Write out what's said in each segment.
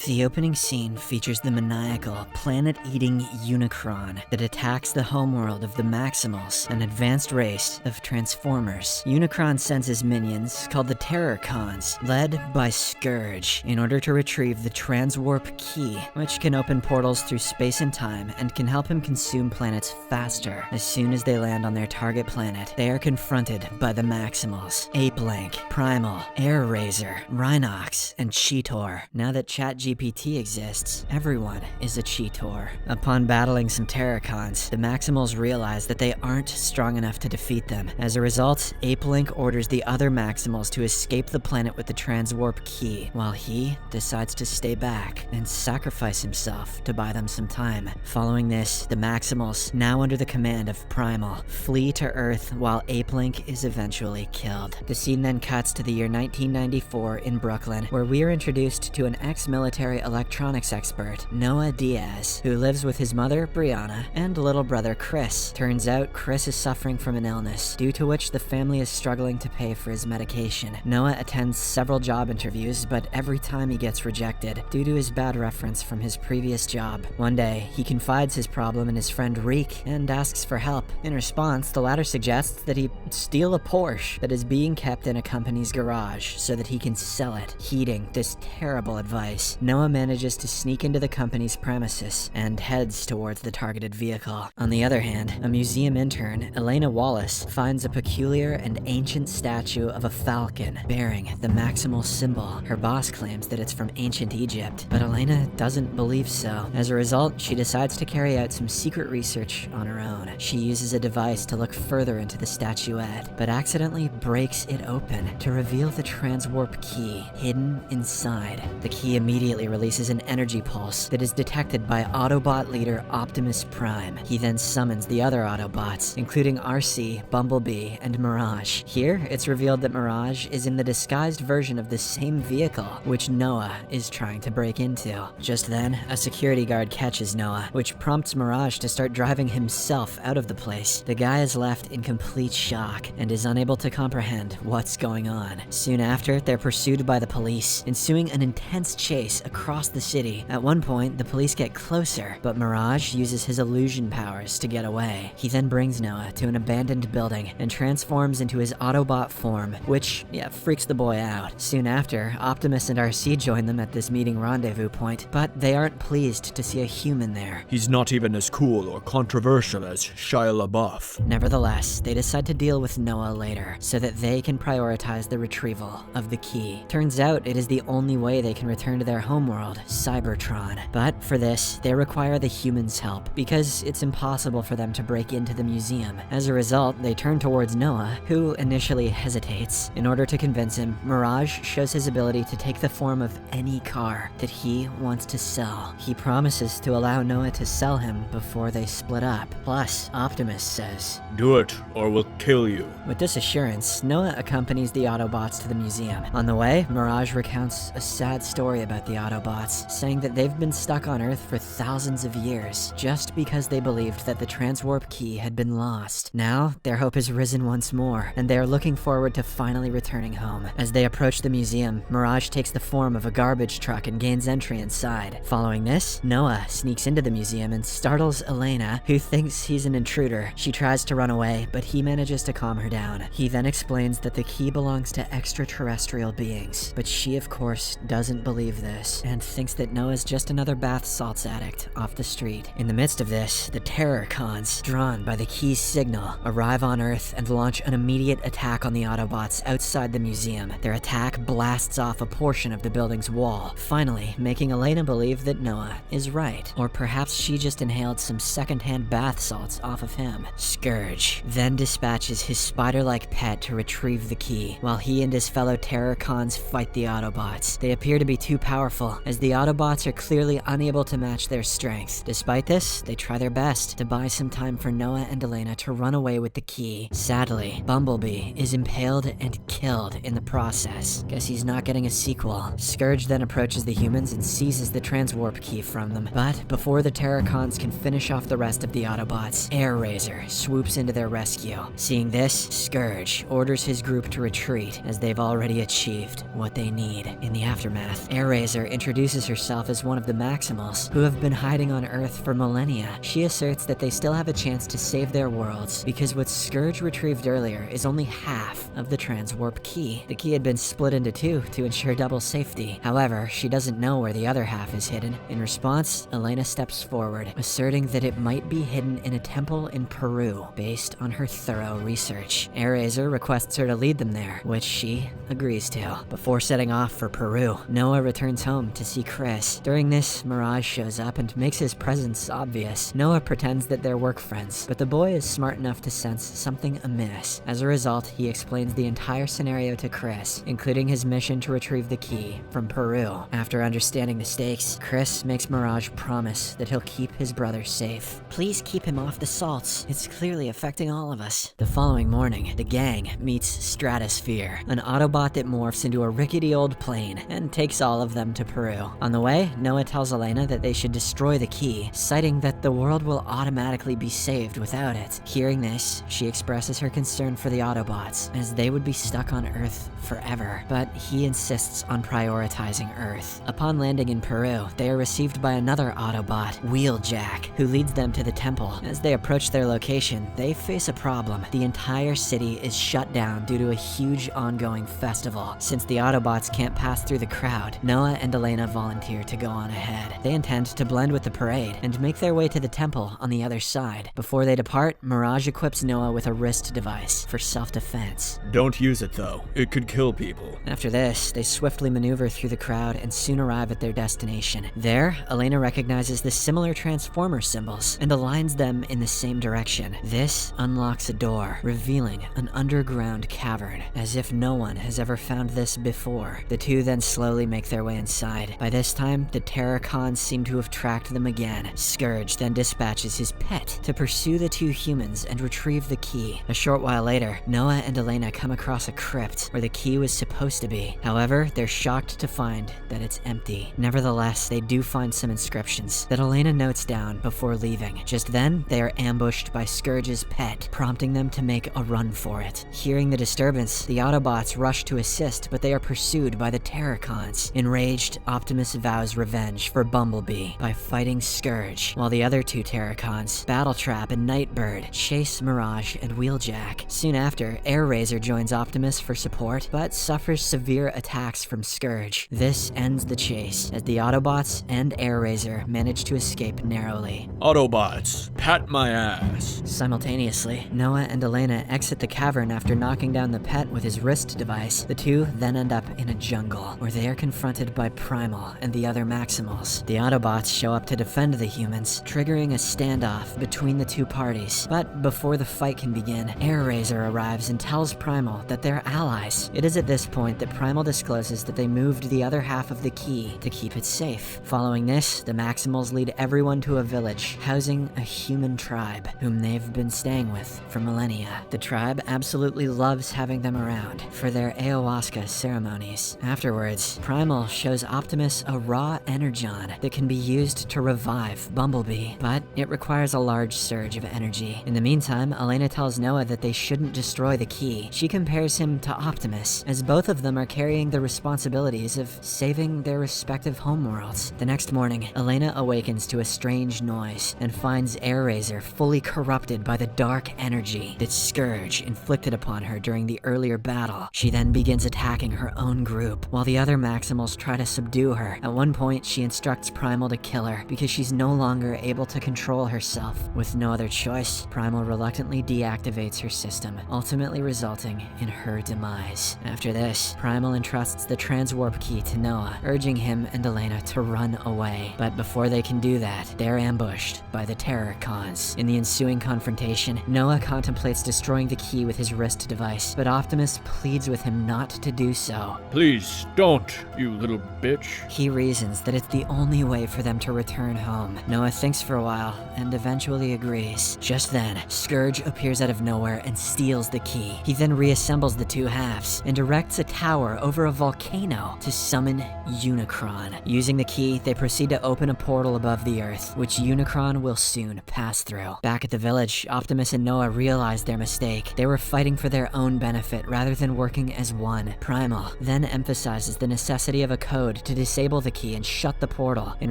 The opening scene features the maniacal, planet-eating Unicron that attacks the homeworld of the Maximals, an advanced race of Transformers. Unicron sends his minions, called the Terrorcons, led by Scourge, in order to retrieve the Transwarp Key, which can open portals through space and time and can help him consume planets faster. As soon as they land on their target planet, they are confronted by the Maximals: Ape-Link, Primal, Air-Razor, Rhinox, and Cheetor. Now that ChatGPT exists, everyone is a Cheetor. Upon battling some Terrorcons, the Maximals realize that they aren't strong enough to defeat them. As a result, Ape-Link orders the other Maximals to escape the planet with the Transwarp Key, while he decides to stay back and sacrifice himself to buy them some time. Following this, the Maximals, now under the command of Primal, flee to Earth while Ape-Link is eventually killed. The scene then cuts to the year 1994 in Brooklyn, where we are introduced to an ex-military electronics expert, Noah Diaz, who lives with his mother, Brianna, and little brother, Chris. Turns out Chris is suffering from an illness, due to which the family is struggling to pay for his medication. Noah attends several job interviews, but every time he gets rejected, due to his bad reference from his previous job. One day, he confides his problem in his friend Reek and asks for help. In response, the latter suggests that he steal a Porsche that is being kept in a company's garage so that he can sell it. Heeding this terrible advice, Noah manages to sneak into the company's premises and heads towards the targeted vehicle. On the other hand, a museum intern, Elena Wallace, finds a peculiar and ancient statue of a falcon bearing the Maximal symbol. Her boss claims that it's from ancient Egypt, but Elena doesn't believe so. As a result, she decides to carry out some secret research on her own. She uses a device to look further into the statuette, but accidentally breaks it open to reveal the Transwarp Key hidden inside. The key immediately releases an energy pulse that is detected by Autobot leader Optimus Prime. He then summons the other Autobots, including RC, Bumblebee, and Mirage. Here, it's revealed that Mirage is in the disguised version of the same vehicle which Noah is trying to break into. Just then, a security guard catches Noah, which prompts Mirage to start driving himself out of the place. The guy is left in complete shock and is unable to comprehend what's going on. Soon after, they're pursued by the police, ensuing an intense chase across the city. At one point, the police get closer, but Mirage uses his illusion powers to get away. He then brings Noah to an abandoned building and transforms into his Autobot form, which, freaks the boy out. Soon after, Optimus and RC join them at this meeting rendezvous point, but they aren't pleased to see a human there. He's not even as cool or controversial as Shia LaBeouf. Nevertheless, they decide to deal with Noah later, so that they can prioritize the retrieval of the key. Turns out it is the only way they can return to their homeworld, Cybertron. But for this, they require the humans' help, because it's impossible for them to break into the museum. As a result, they turn towards Noah, who initially hesitates. In order to convince him, Mirage shows his ability to take the form of any car that he wants to sell. He promises to allow Noah to sell him before they split up. Plus, Optimus says, "Do it, or we'll kill you." With this assurance, Noah accompanies the Autobots to the museum. On the way, Mirage recounts a sad story about the Autobots, saying that they've been stuck on Earth for thousands of years, just because they believed that the Transwarp Key had been lost. Now, their hope has risen once more, and they are looking forward to finally returning home. As they approach the museum, Mirage takes the form of a garbage truck and gains entry inside. Following this, Noah sneaks into the museum and startles Elena, who thinks he's an intruder. She tries to run away, but he manages to calm her down. He then explains that the key belongs to extraterrestrial beings, but she of course doesn't believe this, and thinks that Noah's just another bath salts addict off the street. In the midst of this, the Terrorcons, drawn by the key's signal, arrive on Earth and launch an immediate attack on the Autobots outside the museum. Their attack blasts off a portion of the building's wall, finally making Elena believe that Noah is right. Or perhaps she just inhaled some secondhand bath salts off of him. Scourge then dispatches his spider-like pet to retrieve the key, while he and his fellow Terrorcons fight the Autobots. They appear to be too powerful, as the Autobots are clearly unable to match their strength. Despite this, they try their best to buy some time for Noah and Elena to run away with the key. Sadly, Bumblebee is impaled and killed in the process. Guess he's not getting a sequel. Scourge then approaches the humans and seizes the Transwarp Key from them. But before the Terrorcons can finish off the rest of the Autobots, Air-Razor swoops into their rescue. Seeing this, Scourge orders his group to retreat, as they've already achieved what they need. In the aftermath, Air-Razor introduces herself as one of the Maximals, who have been hiding on Earth for millennia. She asserts that they still have a chance to save their worlds, because what Scourge retrieved earlier is only half of the transwarp key. The key had been split into two to ensure double safety. However, she doesn't know where the other half is hidden. In response, Elena steps forward, asserting that it might be hidden in a temple in Peru, based on her thorough research. Airazor requests her to lead them there, which she agrees to. Before setting off for Peru, Noah returns home to see Chris. During this, Mirage shows up and makes his presence obvious. Noah pretends that they're work friends, but the boy is smart enough to sense something amiss. As a result, he explains the entire scenario to Chris, including his mission to retrieve the key from Peru. After understanding the stakes, Chris makes Mirage promise that he'll keep his brother safe. Please keep him off the salts. It's clearly affecting all of us. The following morning, the gang meets Stratosphere, an Autobot that morphs into a rickety old plane and takes all of them to Peru. On the way, Noah tells Elena that they should destroy the key, citing that the world will automatically be saved without it. Hearing this, she expresses her concern for the Autobots, as they would be stuck on Earth forever, but he insists on prioritizing Earth. Upon landing in Peru, they are received by another Autobot, Wheeljack, who leads them to the temple. As they approach their location, they face a problem. The entire city is shut down due to a huge ongoing festival. Since the Autobots can't pass through the crowd, Noah and Elena volunteer to go on ahead. They intend to blend with the parade and make their way to the temple on the other side. Before they depart, Mirage equips Noah with a wrist device for self-defense. Don't use it though, it could kill people. After this, they swiftly maneuver through the crowd and soon arrive at their destination. There, Elena recognizes the similar Transformer symbols and aligns them in the same direction. This unlocks a door, revealing an underground cavern. As if no one has ever found this before, the two then slowly make their way inside. By this time, the Terracons seem to have tracked them again. Scourge then dispatches his pet to pursue the two humans and retrieve the key. A short while later, Noah and Elena come across a crypt where the key was supposed to be. However, they're shocked to find that it's empty. Nevertheless, they do find some inscriptions that Elena notes down before leaving. Just then, they are ambushed by Scourge's pet, prompting them to make a run for it. Hearing the disturbance, the Autobots rush to assist, but they are pursued by the Terracons. Enraged, Optimus vows revenge for Bumblebee by fighting Scourge, while the other two Terracons, Battletrap and Nightbird, chase Mirage and Wheeljack. Soon after, Airazor joins Optimus for support, but suffers severe attacks from Scourge. This ends the chase, as the Autobots and Airazor manage to escape narrowly. Autobots, pat my ass. Simultaneously, Noah and Elena exit the cavern after knocking down the pet with his wrist device. The two then end up in a jungle, where they are confronted by Primal and the other Maximals. The Autobots show up to defend the humans, triggering a standoff between the two parties. But before the fight can begin, Airazor arrives and tells Primal that they're allies. It is at this point that Primal discloses that they moved the other half of the key to keep it safe. Following this, the Maximals lead everyone to a village housing a human tribe, whom they've been staying with for millennia. The tribe absolutely loves having them around for their ayahuasca ceremonies. Afterwards, Primal shows Optimus a raw energon that can be used to revive Bumblebee, but it requires a large surge of energy. In the meantime, Elena tells Noah that they shouldn't destroy the key. She compares him to Optimus, as both of them are carrying the responsibilities of saving their respective homeworlds. The next morning, Elena awakens to a strange noise and finds Airazor fully corrupted by the dark energy that Scourge inflicted upon her during the earlier battle. She then begins attacking her own group, while the other Maximals try to subdue her. At one point, she instructs Primal to kill her because she's no longer able to control herself. With no other choice, Primal reluctantly deactivates her system, ultimately resulting in her demise. After this, Primal entrusts the transwarp key to Noah, urging him and Elena to run away. But before they can do that, they're ambushed by the Terracons. In the ensuing confrontation, Noah contemplates destroying the key with his wrist device, but Optimus pleads with him not to do so. Please don't, you little bitch. He reasons that it's the only way for them to return home. Noah thinks for a while and eventually agrees. Just then, Scourge appears out of nowhere and steals the key. He then reassembles the two halves and erects a tower over a volcano to summon Unicron. Using the key, they proceed to open a portal above the Earth, which Unicron will soon pass through. Back at the village, Optimus and Noah realize their mistake. They were fighting for their own benefit rather than working as one. Primal then emphasizes the necessity of a code code to disable the key and shut the portal. In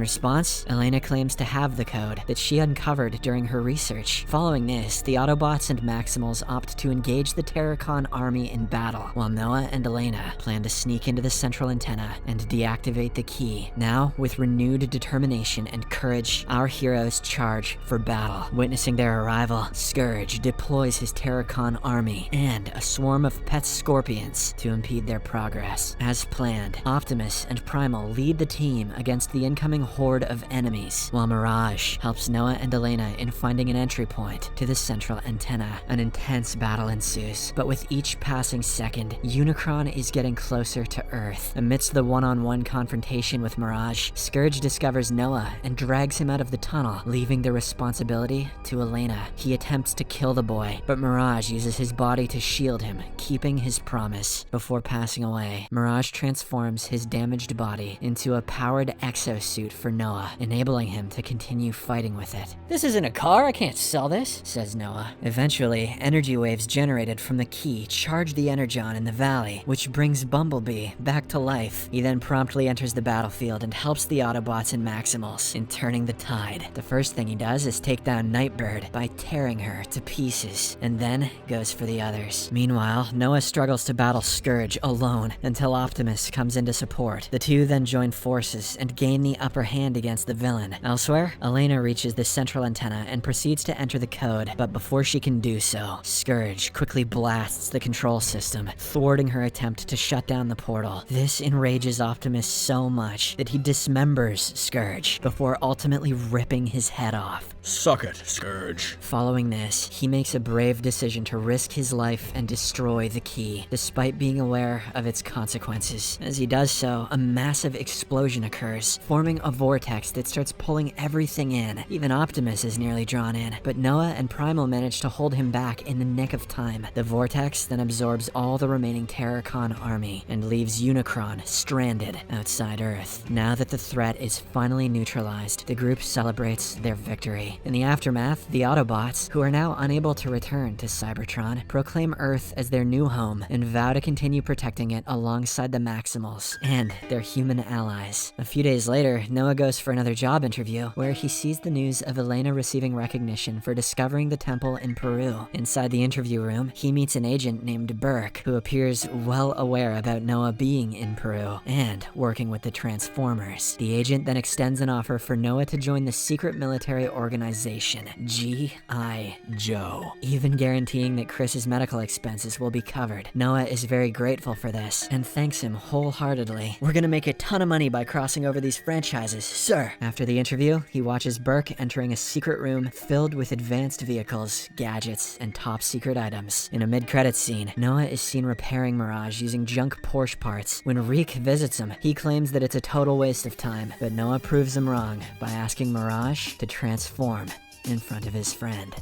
response, Elena claims to have the code that she uncovered during her research. Following this, the Autobots and Maximals opt to engage the Terracon army in battle, while Noah and Elena plan to sneak into the central antenna and deactivate the key. Now, with renewed determination and courage, our heroes charge for battle. Witnessing their arrival, Scourge deploys his Terracon army and a swarm of pet scorpions to impede their progress. As planned, Optimus and Primal lead the team against the incoming horde of enemies, while Mirage helps Noah and Elena in finding an entry point to the central antenna. An intense battle ensues, but with each passing second, Unicron is getting closer to Earth. Amidst the one-on-one confrontation with Mirage, Scourge discovers Noah and drags him out of the tunnel, leaving the responsibility to Elena. He attempts to kill the boy, but Mirage uses his body to shield him, keeping his promise. Before passing away, Mirage transforms his damaged body into a powered exosuit for Noah, enabling him to continue fighting with it. "This isn't a car, I can't sell this," says Noah. Eventually, energy waves generated from the key charge the Energon in the valley, which brings Bumblebee back to life. He then promptly enters the battlefield and helps the Autobots and Maximals in turning the tide. The first thing he does is take down Nightbird by tearing her to pieces, and then goes for the others. Meanwhile, Noah struggles to battle Scourge alone until Optimus comes in to support. The two then join forces and gain the upper hand against the villain. Elsewhere, Elena reaches the central antenna and proceeds to enter the code, but before she can do so, Scourge quickly blasts the control system, thwarting her attempt to shut down the portal. This enrages Optimus so much that he dismembers Scourge before ultimately ripping his head off. Suck it, Scourge. Following this, he makes a brave decision to risk his life and destroy the key, despite being aware of its consequences. As he does so, a massive explosion occurs, forming a vortex that starts pulling everything in. Even Optimus is nearly drawn in, but Noah and Primal manage to hold him back in the nick of time. The vortex then absorbs all the remaining Terracon army and leaves Unicron stranded outside Earth. Now that the threat is finally neutralized, the group celebrates their victory. In the aftermath, the Autobots, who are now unable to return to Cybertron, proclaim Earth as their new home and vow to continue protecting it alongside the Maximals and their human allies. A few days later, Noah goes for another job interview, where he sees the news of Elena receiving recognition for discovering the temple in Peru. Inside the interview room, he meets an agent named Burke, who appears well aware about Noah being in Peru and working with the Transformers. The agent then extends an offer for Noah to join the secret military organization, G.I. Joe, even guaranteeing that Chris's medical expenses will be covered. Noah is very grateful for this and thanks him wholeheartedly. "We're gonna make a ton of money by crossing over these franchises, sir." After the interview, he watches Burke entering a secret room filled with advanced vehicles, gadgets, and top secret items. In a mid-credits scene, Noah is seen repairing Mirage using junk Porsche parts. When Reek visits him, he claims that it's a total waste of time, but Noah proves him wrong by asking Mirage to transform in front of his friend.